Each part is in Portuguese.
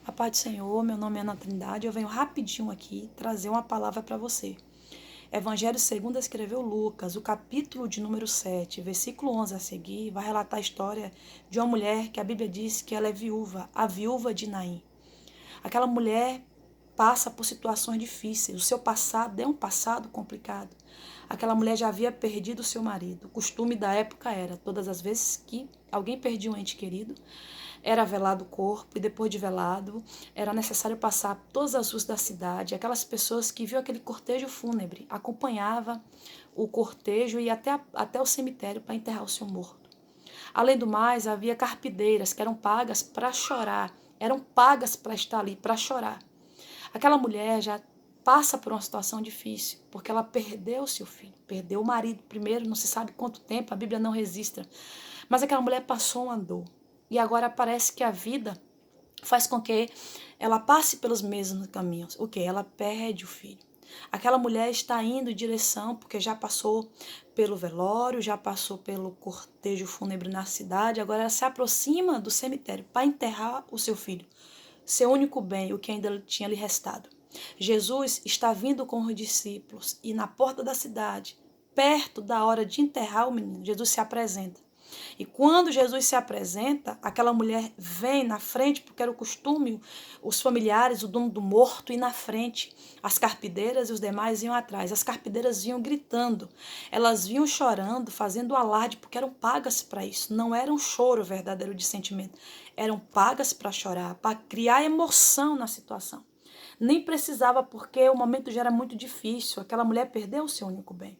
A paz do Senhor, meu nome é Ana Trindade, eu venho rapidinho aqui trazer uma palavra para você. Evangelho segundo escreveu Lucas, o capítulo de número 7, versículo 11 a seguir, vai relatar a história de uma mulher que a Bíblia diz que ela é viúva, a viúva de Naim. Aquela mulher passa por situações difíceis, o seu passado é um passado complicado. Aquela mulher já havia perdido o seu marido. O costume da época era, todas as vezes que alguém perdia um ente querido, era velado o corpo e depois de velado era necessário passar todas as ruas da cidade. Aquelas pessoas que viam aquele cortejo fúnebre acompanhavam o cortejo e até o cemitério para enterrar o seu morto. Além do mais, havia carpideiras que eram pagas para chorar, eram pagas para estar ali, para chorar. Aquela mulher já passa por uma situação difícil, porque ela perdeu seu filho, perdeu o marido primeiro, não se sabe quanto tempo, a Bíblia não registra. Mas aquela mulher passou uma dor. E agora parece que a vida faz com que ela passe pelos mesmos caminhos. O que? Ela perde o filho. Aquela mulher está indo em direção, porque já passou pelo velório, já passou pelo cortejo fúnebre na cidade, agora ela se aproxima do cemitério para enterrar o seu filho, seu único bem, o que ainda tinha lhe restado. Jesus está vindo com os discípulos e na porta da cidade, perto da hora de enterrar o menino, Jesus se apresenta. E quando Jesus se apresenta, aquela mulher vem na frente, porque era o costume, os familiares, o dono do morto, ir na frente. As carpideiras e os demais iam atrás. As carpideiras vinham gritando, elas vinham chorando, fazendo alarde, porque eram pagas para isso. Não era um choro verdadeiro de sentimento, eram pagas para chorar, para criar emoção na situação. Nem precisava, porque o momento já era muito difícil. Aquela mulher perdeu o seu único bem.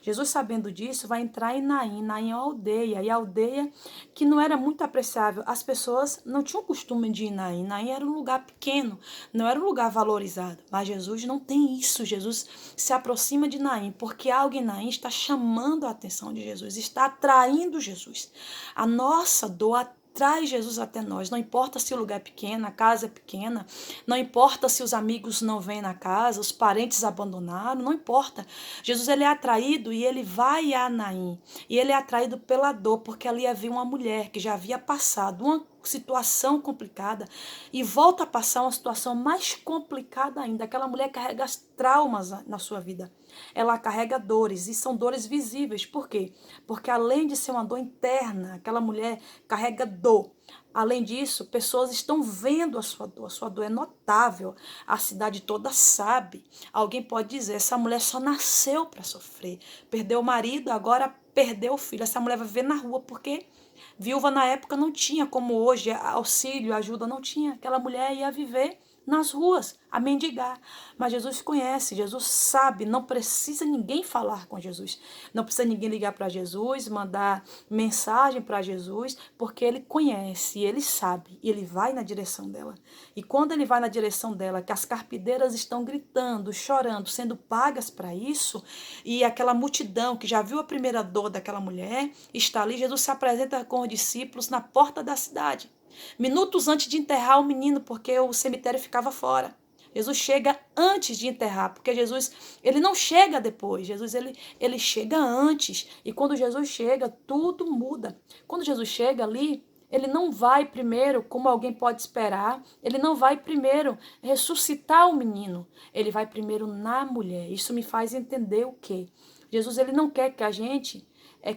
Jesus, sabendo disso, vai entrar em Naim. Naim é uma aldeia, e a aldeia que não era muito apreciável. As pessoas não tinham costume de ir em Naim. Naim era um lugar pequeno, não era um lugar valorizado. Mas Jesus não tem isso. Jesus se aproxima de Naim, porque algo em Naim está chamando a atenção de Jesus, está atraindo Jesus. A nossa dor traz Jesus até nós. Não importa se o lugar é pequeno, a casa é pequena, não importa se os amigos não vêm na casa, os parentes abandonaram, não importa. Jesus, ele é atraído e ele vai a Naim. E ele é atraído pela dor, porque ali havia uma mulher que já havia passado uma situação complicada e volta a passar uma situação mais complicada ainda. Aquela mulher carrega as traumas na sua vida. Ela carrega dores e são dores visíveis. Por quê? Porque além de ser uma dor interna, aquela mulher carrega dor. Além disso, pessoas estão vendo a sua dor é notável, a cidade toda sabe. Alguém pode dizer, essa mulher só nasceu para sofrer, perdeu o marido, agora perdeu o filho. Essa mulher vai viver na rua, porque viúva na época não tinha, como hoje, auxílio, ajuda, não tinha. Aquela mulher ia viver nas ruas, a mendigar. Mas Jesus conhece, Jesus sabe, não precisa ninguém falar com Jesus. Não precisa ninguém ligar para Jesus, mandar mensagem para Jesus, porque ele conhece, ele sabe, e ele vai na direção dela. E quando ele vai na direção dela, que as carpideiras estão gritando, chorando, sendo pagas para isso, e aquela multidão que já viu a primeira dor daquela mulher, está ali, Jesus se apresenta com os discípulos na porta da cidade. Minutos antes de enterrar o menino, porque o cemitério ficava fora. Jesus chega antes de enterrar, porque Jesus, ele não chega depois. Jesus, ele chega antes. E quando Jesus chega, tudo muda. Quando Jesus chega ali, ele não vai primeiro, como alguém pode esperar, ele não vai primeiro ressuscitar o menino. Ele vai primeiro na mulher. Isso me faz entender o quê? Jesus, ele não quer que a gente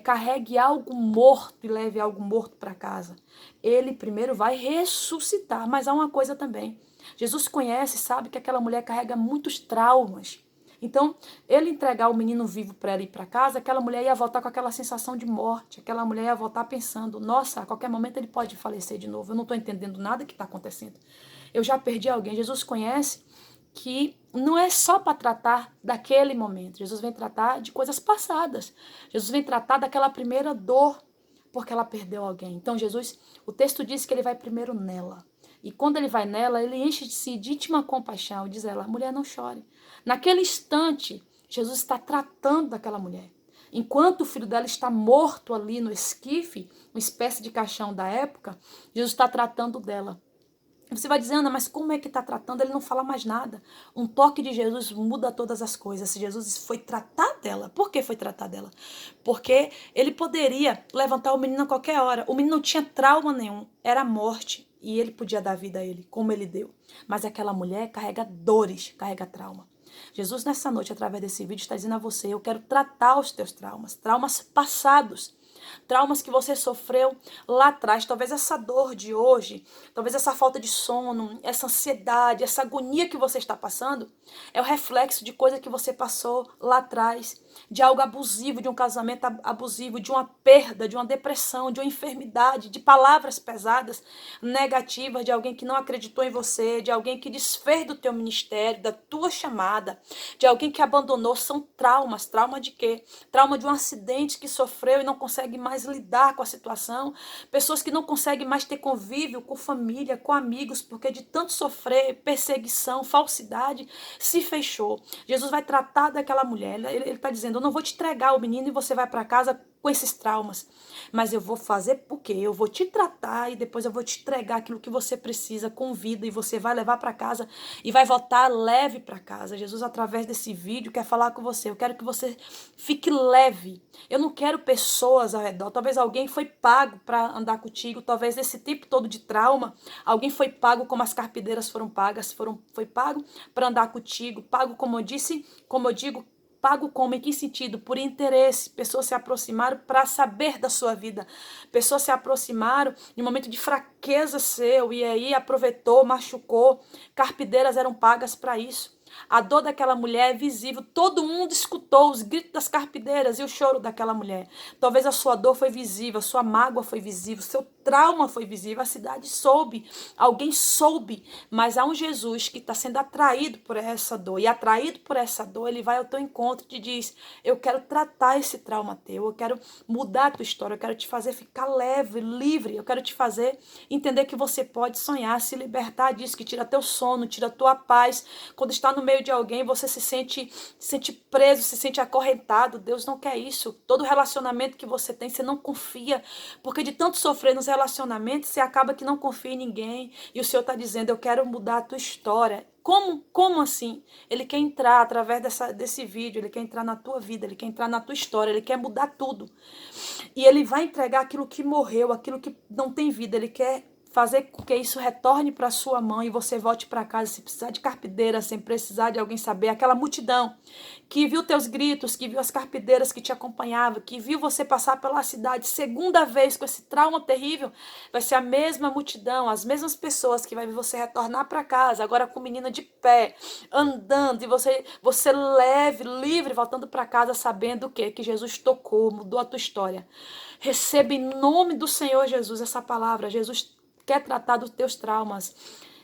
carregue algo morto e leve algo morto para casa. Ele primeiro vai ressuscitar. Mas há uma coisa também. Jesus conhece, sabe que aquela mulher carrega muitos traumas. Então, ele entregar o menino vivo para ela ir para casa, aquela mulher ia voltar com aquela sensação de morte. Aquela mulher ia voltar pensando, nossa, a qualquer momento ele pode falecer de novo. Eu não estou entendendo nada que está acontecendo. Eu já perdi alguém. Jesus conhece que não é só para tratar daquele momento. Jesus vem tratar de coisas passadas. Jesus vem tratar daquela primeira dor, porque ela perdeu alguém. Então, Jesus, o texto diz que ele vai primeiro nela. E quando ele vai nela, ele enche-se de íntima compaixão e diz a ela, mulher, não chore. Naquele instante, Jesus está tratando daquela mulher. Enquanto o filho dela está morto ali no esquife, uma espécie de caixão da época, Jesus está tratando dela. Você vai dizer, Ana, mas como é que está tratando? Ele não fala mais nada. Um toque de Jesus muda todas as coisas. Se Jesus foi tratar dela, por que foi tratar dela? Porque ele poderia levantar o menino a qualquer hora. O menino não tinha trauma nenhum, era a morte. e ele podia dar vida a ele, como ele deu. Mas aquela mulher carrega dores, carrega trauma. Jesus, nessa noite, através desse vídeo, está dizendo a você: eu quero tratar os teus traumas, traumas passados, traumas que você sofreu lá atrás. Talvez essa dor de hoje, talvez essa falta de sono, essa ansiedade, essa agonia que você está passando, é o reflexo de coisa que você passou lá atrás, de algo abusivo, de um casamento abusivo, de uma perda, de uma depressão, de uma enfermidade, de palavras pesadas, negativas, de alguém que não acreditou em você, de alguém que desfez do teu ministério, da tua chamada, de alguém que abandonou. São traumas. Trauma de quê? Trauma de um acidente que sofreu e não consegue mais lidar com a situação. Pessoas que não conseguem mais ter convívio com família, com amigos, porque de tanto sofrer, perseguição, falsidade, se fechou. Jesus vai tratar daquela mulher. Ele está dizendo: eu não vou te entregar o menino e você vai para casa com esses traumas, mas eu vou fazer o quê? Eu vou te tratar e depois eu vou te entregar aquilo que você precisa com vida, e você vai levar para casa e vai voltar leve para casa. Jesus, através desse vídeo, quer falar com você. Eu quero que você fique leve. Eu não quero pessoas ao redor. Talvez alguém foi pago para andar contigo, talvez esse tempo todo de trauma, alguém foi pago como as carpideiras foram pagas, foi pago para andar contigo, pago, como eu disse, como eu digo, pago como? Em que sentido? Por interesse. Pessoas se aproximaram para saber da sua vida. Pessoas se aproximaram em um momento de fraqueza seu e aí aproveitou, machucou. Carpideiras eram pagas para isso. A dor daquela mulher é visível. Todo mundo escutou os gritos das carpideiras e o choro daquela mulher. Talvez a sua dor foi visível, a sua mágoa foi visível, o seu trauma foi visível, a cidade soube, alguém soube. Mas há um Jesus que está sendo atraído por essa dor. E atraído por essa dor, ele vai ao teu encontro e te diz: eu quero tratar esse trauma teu, eu quero mudar a tua história, eu quero te fazer ficar leve, livre, eu quero te fazer entender que você pode sonhar, se libertar disso, que tira teu sono, tira tua paz. Quando está no meio de alguém, você se sente preso, se sente acorrentado. Deus não quer isso. Todo relacionamento que você tem, você não confia, porque de tanto sofrer nos relacionamentos, você acaba que não confia em ninguém. E o Senhor está dizendo: eu quero mudar a tua história. Como assim? Ele quer entrar através desse vídeo, ele quer entrar na tua vida, ele quer entrar na tua história, ele quer mudar tudo. E ele vai entregar aquilo que morreu, aquilo que não tem vida. Ele quer fazer com que isso retorne para sua mão e você volte para casa sem precisar de carpideira, sem precisar de alguém saber. Aquela multidão que viu teus gritos, que viu as carpideiras que te acompanhavam, que viu você passar pela cidade segunda vez com esse trauma terrível, vai ser a mesma multidão, as mesmas pessoas que vai ver você retornar para casa, agora com menina de pé, andando, e você leve, livre, voltando para casa sabendo o quê? Que Jesus tocou, mudou a tua história. Receba em nome do Senhor Jesus essa palavra. Jesus quer tratar dos teus traumas.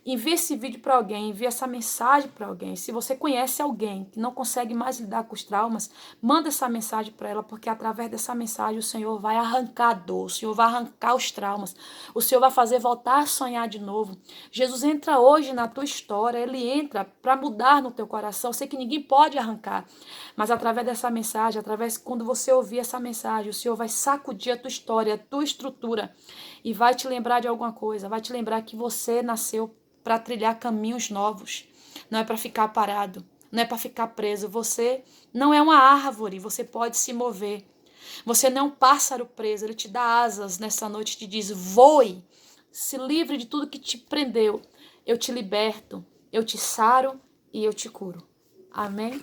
Envie esse vídeo para alguém, envie essa mensagem para alguém. Se você conhece alguém que não consegue mais lidar com os traumas, manda essa mensagem para ela, porque através dessa mensagem o Senhor vai arrancar a dor, o Senhor vai arrancar os traumas, o Senhor vai fazer voltar a sonhar de novo. Jesus entra hoje na tua história, Ele entra para mudar no teu coração. Eu sei que ninguém pode arrancar, mas através dessa mensagem, quando você ouvir essa mensagem, o Senhor vai sacudir a tua história, a tua estrutura, e vai te lembrar de alguma coisa, vai te lembrar que você nasceu para trilhar caminhos novos, não é para ficar parado, não é para ficar preso. Você não é uma árvore, você pode se mover. Você não é um pássaro preso, Ele te dá asas nessa noite, te diz: voe, se livre de tudo que te prendeu. Eu te liberto, eu te saro e eu te curo. Amém?